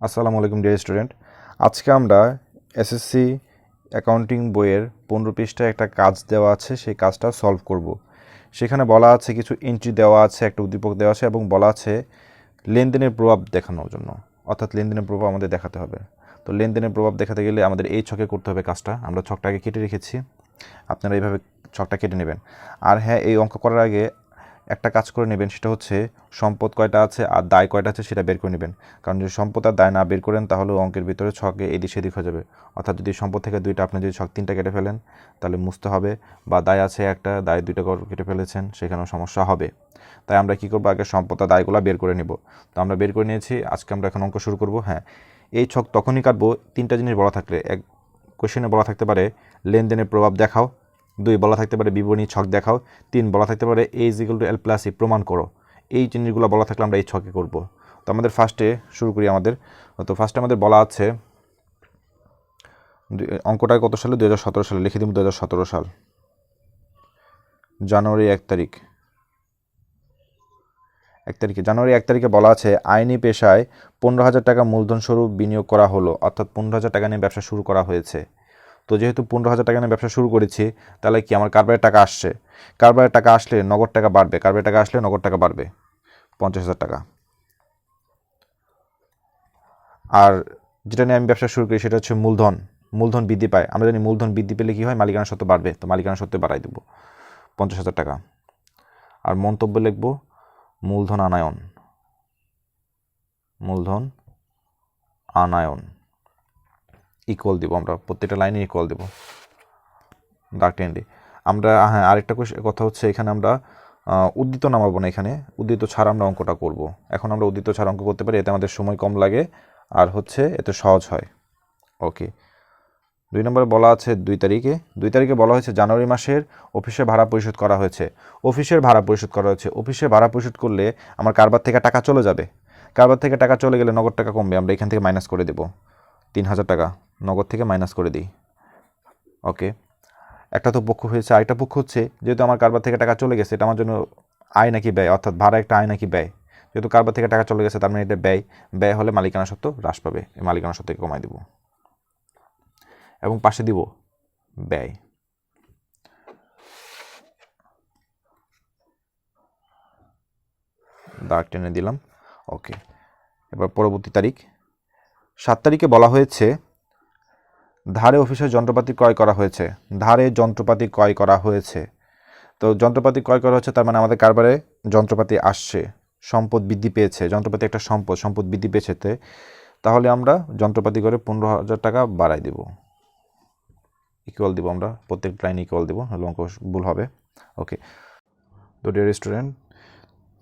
আসসালামু আলাইকুম dear student. আজকে আমরা এসএসসি অ্যাকাউন্টিং বইয়ের 15 পৃষ্ঠায় একটা কাজ দেওয়া আছে, সেই কাজটা সলভ করব। সেখানে বলা আছে কিছু এন্ট্রি দেওয়া আছে, একটা উদ্দীপক দেওয়া আছে এবং বলা আছে লেনদেনের প্রভাব দেখানোর জন্য, অর্থাৎ লেনদেনের প্রভাব আমাদের দেখাতে হবে। তো লেনদেনের প্রভাব দেখাতে গেলে আমাদের এই ছকে করতে হবে কাজটা। আমরা ছকটাকে কেটে রেখেছি, আপনারা এইভাবে ছকটা কেটে নেবেন। আর হ্যাঁ, এই অঙ্ক করার আগে একটা কাজ করে নেবেন, সেটা হচ্ছে সম্পদ কয়টা আছে আর দায় কয়টা আছে সেটা বের করে নেবেন। কারণ যদি সম্পদ আর দায় না বের করেন তাহলে অঙ্কের ভিতরে ছকে এদিক সেদিক হয়ে যাবে। অর্থাৎ যদি সম্পদ থেকে দুইটা, আপনি যদি ছক 3টা কেটে ফেলেন তাহলে মুছতে হবে, বা দায় আছে একটা, দায় 2টা কেটে ফেলেছেন, সেখানেও সমস্যা হবে। তাই আমরা কী করবো, আগে সম্পদ আর দায়গুলো বের করে নেব। তো আমরা বের করে নিয়েছি, আজকে আমরা এখন অঙ্ক শুরু করব। হ্যাঁ, এই ছক তখনই কাটবো 3টা জিনিস বলা থাকলে। এক, কোশ্চেনে বলা থাকতে পারে লেনদেনের প্রভাব দেখাও। 2 বলা থাকতে পারে বিবরণী ছক দেখাও। 3 বলা থাকতে পারে A = L+E প্রমাণ করো। এই জিনিসগুলো বলা থাকলে আমরা এই ছকে করব। তো আমাদের ফার্স্টে শুরু করি। ফার্স্টে আমাদের বলা আছে, অঙ্কটা কত সালে, 2017 সালে। লিখে দিব 2017 সাল, জানুয়ারি 1 তারিখে জানুয়ারি 1 তারিখে বলা আছে আইনি পেশায় 15,000 টাকা মূলধন স্বরূপ বিনিয়োগ করা হলো, অর্থাৎ 15,000 টাকা নিয়ে ব্যবসা শুরু করা হয়েছে। তো যেহেতু 15,000 টাকা নিয়ে ব্যবসা শুরু করেছি, তাহলে কি আমার কারবারের টাকা আসছে। কারবারের টাকা আসলে নগদ টাকা বাড়বে, কারবারের টাকা আসলে নগদ টাকা বাড়বে 50,000 টাকা। আর যেটা নিয়ে আমি ব্যবসা শুরু করি সেটা হচ্ছে মূলধন বৃদ্ধি পায়। আমরা জানি মূলধন বৃদ্ধি পেলে কী হয়, মালিকানা সত্ত্ব বাড়বে। তো মালিকানা সত্ত্বে বাড়াই দেবো 50,000 টাকা। আর মন্তব্য লিখব মূলধন আনায়ন ইকুয়াল দিব। আমরা প্রত্যেকটা লাইনে ইকুয়াল দেব, দাগ টেনে দিই আমরা। হ্যাঁ, আরেকটা কথা হচ্ছে, এখানে আমরা উদ্ধৃত নামাবো না, এখানে উদ্ধৃত ছাড়া আমরা অঙ্কটা করব। এখন আমরা উদ্ধৃত ছাড়া অঙ্ক করতে পারি, এতে আমাদের সময় কম লাগে আর হচ্ছে এতে সহজ হয়। ওকে, 2 নম্বরে বলা আছে 2 তারিখে বলা হয়েছে জানুয়ারি মাসের অফিসে ভাড়া পরিশোধ করা হয়েছে। অফিসের ভাড়া পরিশোধ করলে আমার কারবার থেকে টাকা চলে যাবে। কারবার থেকে টাকা চলে গেলে নগদ টাকা কমবে, আমরা এখান থেকে মাইনাস করে দেব 3,000 টাকা, নগদ থেকে মাইনাস করে দিই। ওকে, একটা তো পক্ষ হয়েছে। আরেকটা পক্ষ হচ্ছে, যেহেতু আমার কারবার থেকে টাকা চলে গেছে, এটা আমার জন্য আয় নাকি ব্যয়, অর্থাৎ ভাড়া একটা আয় নাকি ব্যয়। যেহেতু কারবার থেকে টাকা চলে গেছে, তার মানে এটা ব্যয় হলে মালিকানা সত্ত্ব হ্রাস পাবে, এই মালিকানা সত্ত্বকে কমাই দেব এবং পাশে দিব ব্যয়। দাগ টেনে দিলাম। ওকে, এবার পরবর্তী তারিখ 7 তারিখে বলা হয়েছে ধারে অফিসের যন্ত্রপাতি ক্রয় করা হয়েছে। তো যন্ত্রপাতি ক্রয় করা হচ্ছে, তার মানে আমাদের কারবারে যন্ত্রপাতি আসছে, সম্পদ বৃদ্ধি পেয়েছে। যন্ত্রপাতি একটা সম্পদ বৃদ্ধি পেয়েছে, তাহলে আমরা যন্ত্রপাতি করে 15,000 টাকা বাড়াই দেব, ইকুয়াল দিব। আমরা প্রত্যেক লাইন ইকুয়াল দেবো, নাহলে অঙ্ক ভুল হবে। ওকে, তো ডিয়ার স্টুডেন্ট,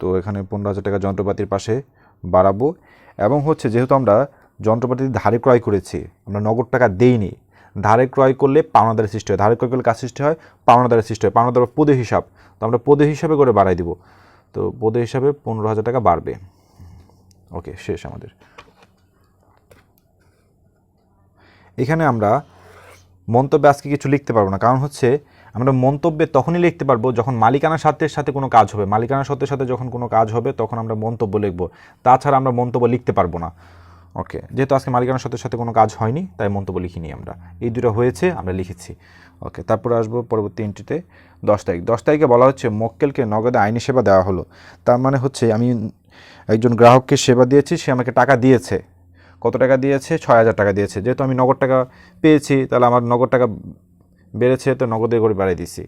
তো এখানে 15,000 টাকা যন্ত্রপাতির পাশে বাড়াবো। এবং হচ্ছে, যেহেতু আমরা যন্ত্রপাতি ধারে ক্রয় করেছি, আমরা নগদ টাকা দেইনি। ধারে ক্রয় করলে পাওনাদারের সৃষ্টি হয়, ধারে ক্রয় করলে কাজ সৃষ্টি হয়, পাওনাদারের সৃষ্টি হয়। পাওনাদার পদে হিসাব, তো আমরা পদে হিসাবে করে বাড়াই দিব। তো পদে হিসাবে 15,000 টাকা বাড়বে। ওকে, শেষ আমাদের। এখানে আমরা মন্তব্যে আজকে কিছু লিখতে পারবো না, কারণ হচ্ছে আমরা মন্তব্যে তখনই লিখতে পারবো যখন মালিকানা সত্ত্বের সাথে কোনো কাজ হবে। মালিকানা সত্ত্বের সাথে যখন কোনো কাজ হবে তখন আমরা মন্তব্য লিখবো, তাছাড়া আমরা মন্তব্য লিখতে পারবো না। ওকে, যেহেতু আজকে মালিকানা সত্ত্বের সাথে কোনো কাজ হয়নি, তাই মন্তব্য লিখিনি আমরা। এই দুটো হয়েছে, আমরা লিখেছি। ওকে, তারপরে আসবো পরবর্তী এন্ট্রিতে 10 তারিখে বলা হচ্ছে মক্কেলকে নগদে আইনি সেবা দেওয়া হলো। তার মানে হচ্ছে আমি একজন গ্রাহককে সেবা দিয়েছি, সে আমাকে টাকা দিয়েছে। কত টাকা দিয়েছে? 6,000 টাকা দিয়েছে। যেহেতু আমি নগদ টাকা পেয়েছি, তাহলে আমার নগদ টাকা বেড়েছে, তো নগদে করে বাড়িয়ে দিচ্ছি।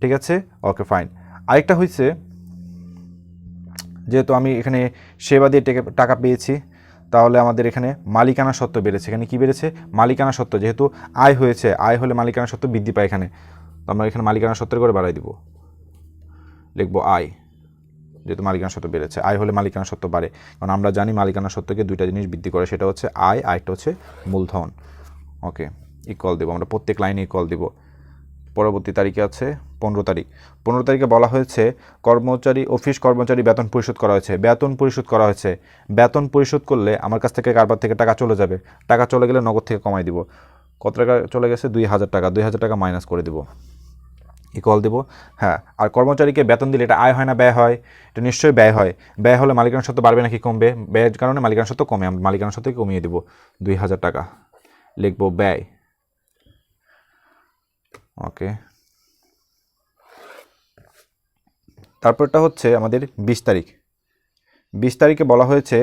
ঠিক আছে, ওকে ফাইন। আরেকটা হয়েছে, যেহেতু আমি এখানে সেবা দিয়ে টাকা পেয়েছি, তাহলে আমাদের এখানে মালিকানা সত্ত্ব বেড়েছে। এখানে কি বেড়েছে? মালিকানা সত্ত্ব। যেহেতু আয় হয়েছে, আয় হলে মালিকানা সত্ত্ব বৃদ্ধি পায় এখানে, তো আমরা এখানে মালিকানা সত্ত্বের করে বাড়াই দিব, লিখবো আয়। যেহেতু মালিকানা সত্ত্ব বেড়েছে, আয় হলে মালিকানা সত্ত্ব বাড়ে, কারণ আমরা জানি মালিকানা সত্ত্বকে 2টা জিনিস বৃদ্ধি করে, সেটা হচ্ছে আয়, আয়টা হচ্ছে মূলধন। ওকে, ইকুয়াল দেবো আমরা, প্রত্যেক লাইনে ইকুয়াল দিব। পরবর্তী তারিখে আছে 15 তারিখে বলা হয়েছে অফিস কর্মচারী বেতন পরিশোধ করা হয়েছে। বেতন পরিশোধ করলে আমার কাছ থেকে কারবার থেকে টাকা চলে যাবে। টাকা চলে গেলে নগদ থেকে কমাই দিব। কত টাকা চলে গেছে? 2,000 টাকা। 2,000 টাকা মাইনাস করে দিব। ইকুয়াল দেব। হ্যাঁ, আর কর্মচারীকে বেতন দিলে এটা আয় হয় না ব্যয় হয়? এটা নিশ্চয়ই ব্যয় হয়। ব্যয় হলে মালিকানা সত্ত্ব বাড়বে নাকি কমবে? ব্যয়ের কারণে মালিকানা সত্ত্ব কমে, আমরা মালিকানা সত্ত্বকে কমিয়ে দেব 2000 টাকা, লিখব ব্যয়। ওকে, তারপরটা হচ্ছে আমাদের 20 তারিখ। 20 তারিখে বলা হয়েছে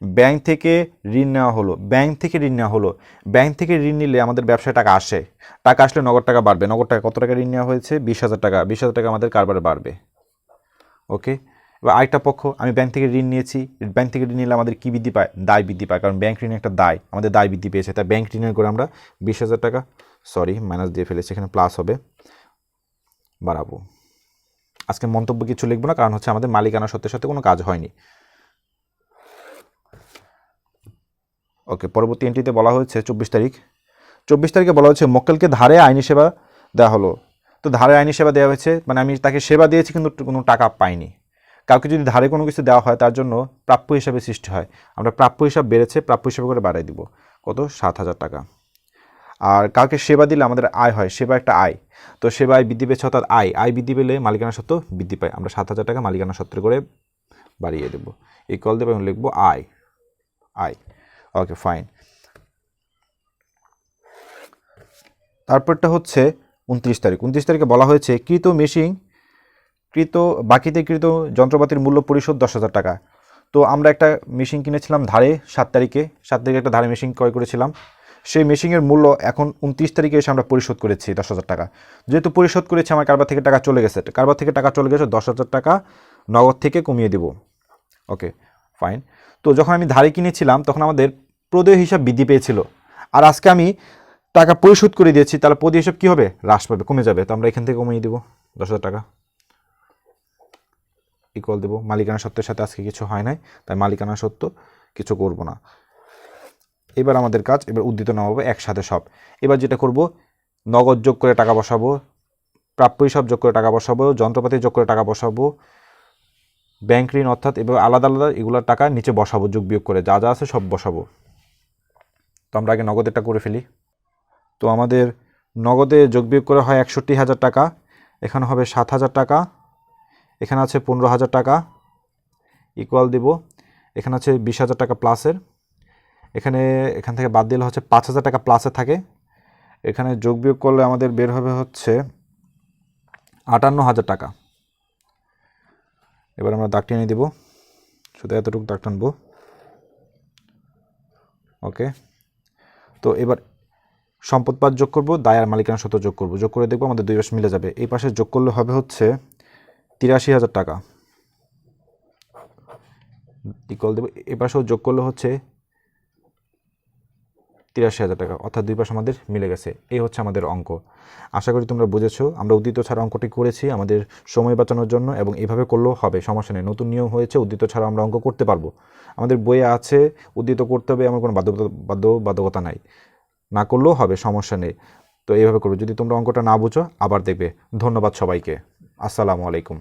ব্যাংক থেকে ঋণ নেওয়া হলো। ব্যাংক থেকে ঋণ নেওয়া হলো। ব্যাংক থেকে ঋণ নিলে আমাদের ব্যবসায় টাকা আসে। টাকা আসলে নগদ টাকা বাড়বে। নগদ টাকা কত টাকা ঋণ নেওয়া হয়েছে? 20,000 টাকা। 20,000 টাকা আমাদের কারবারে বাড়বে। ওকে, এবার আরেকটা পক্ষ, আমি ব্যাংক থেকে ঋণ নিয়েছি। ব্যাংক থেকে ঋণ নিলে আমাদের কী বৃদ্ধি পায়? দায় বৃদ্ধি পায়, কারণ ব্যাংক ঋণ একটা দায়, আমাদের দায় বৃদ্ধি পেয়েছে। তাই ব্যাংক ঋণের করে আমরা 20,000 টাকা, সরি মাইনাস দিয়ে ফেলেছি, এখানে প্লাস হবে, বাড়াবো। আজকে মন্তব্য কিছু লিখবো না, কারণ হচ্ছে আমাদের মালিকানা সত্ত্বের সাথে কোনো কাজ হয়নি। ওকে, পরবর্তী এন্ট্রিতে বলা হয়েছে 24 তারিখ। 24 তারিখে বলা হচ্ছে মক্কেলকে ধারে আইনি সেবা দেওয়া হলো। তো ধারে আইনি সেবা দেওয়া হয়েছে মানে আমি তাকে সেবা দিয়েছি কিন্তু কোনো টাকা পাইনি। কাউকে যদি ধারে কোনো কিছু দেওয়া হয় তার জন্য প্রাপ্য হিসাবে সৃষ্টি হয়। আমরা প্রাপ্য হিসাব বেড়েছে, প্রাপ্য হিসাবে করে বাড়াই দিব কত? 7,000 টাকা। আর কাউকে সেবা দিলে আমাদের আয় হয়, সেবা একটা আয়। তো সেবা আয় বৃদ্ধি পেয়েছে, অর্থাৎ আয় বৃদ্ধি পেলে মালিকানা সত্ত্ব বৃদ্ধি পায়। আমরা 7,000 টাকা মালিকানা সত্ত্বে করে বাড়িয়ে দেবো, ইকুয়াল দেবো এবং লিখবো আয়। ওকে, ফাইন। তারপরটা হচ্ছে 29 তারিখ। 29 তারিখে বলা হয়েছে বাকিতে কৃত যন্ত্রপাতির মূল্য পরিশোধ 10,000 টাকা। তো আমরা একটা মেশিন কিনেছিলাম ধারে 7 তারিখে একটা ধারে মেশিন ক্রয় করেছিলাম। সেই মেশিনের মূল্য এখন 29 তারিখে এসে আমরা পরিশোধ করেছি 10,000 টাকা। যেহেতু পরিশোধ করেছি, আমার কারবার থেকে টাকা চলে গেছে। 10,000 টাকা নগদ থেকে কমিয়ে দেব। ওকে, ফাইন। তো যখন আমি ধারে কিনেছিলাম তখন আমাদের প্রদেয় হিসাব বৃদ্ধি পেয়েছিল, আর আজকে আমি টাকা পরিশোধ করে দিয়েছি, তাহলে প্রদেয় হিসাব কী হবে? হ্রাস পাবে, কমে যাবে। তো আমরা এখান থেকে কমিয়ে দেবো 10,000 টাকা, ইকুয়াল দেবো। মালিকানা সত্ত্বের সাথে আজকে কিছু হয় নাই, তাই মালিকানা সত্ত্ব কিছু করব না। এবার আমাদের কাজ, এবার উদ্ধৃত নামাবো একসাথে সব। এবার যেটা করব, নগদ যোগ করে টাকা বসাবো, প্রাপ্য হিসাব যোগ করে টাকা বসাবো, যন্ত্রপাতি যোগ করে টাকা বসাবো, ব্যাংক ঋণ অর্থাৎ এবার আলাদা আলাদা এগুলোর টাকা নিচে বসাবো, যোগ বিয়োগ করে যা যা আছে সব বসাবো। তো আমরা আগে নগদেরটা করে ফেলি। তো আমাদের নগদে যোগ বিয়োগ করে হয় 61,000 টাকা, এখানে হবে 7,000 টাকা, এখানে আছে 15,000 টাকা, ইকুয়াল দিব। এখানে আছে 20,000 টাকা প্লাসের, এখান থেকে বাদ দিলে হচ্ছে 5,000 টাকা প্লাসে থাকে। এখানে যোগ বিয়োগ করলে আমাদের বের হবে হচ্ছে 58,000 টাকা। এবার আমরা দাগ টেনে দিব, শুধু এতটুকু দাগ টানবো। ওকে, তো এবার সম্পদ পাত যোগ করবো, দায় আর মালিকানা সত্ত্ব যোগ করবো, যোগ করে দেখবো আমাদের দুই পাশে মিলে যাবে। এই পাশে যোগ করলে হবে হচ্ছে 83,000 টাকা, ইকুয়াল দেবো। এই পাশেও যোগ করলে হচ্ছে 83,000 টাকা, অর্থাৎ দুই পাশে আমাদের মিলে গেছে। এই হচ্ছে আমাদের অঙ্ক। আশা করি তোমরা বুঝেছো। আমরা উদ্ধৃত ছাড়া অঙ্কটি করেছি আমাদের সময় বাঁচানোর জন্য, এবং এইভাবে করলেও হবে, সমস্যা নেই। নতুন নিয়ম হয়েছে, উদ্ধৃত ছাড়া আমরা অঙ্ক করতে পারবো। আমাদের বইয়ে আছে উদ্ধৃত করতে হবে, এমন কোনো বাধ্যকতা নাই, না করলেও হবে, সমস্যা নেই। তো এইভাবে করবে। যদি তোমরা অঙ্কটা না বুঝো আবার দেখবে। ধন্যবাদ সবাইকে। আসসালামু আলাইকুম।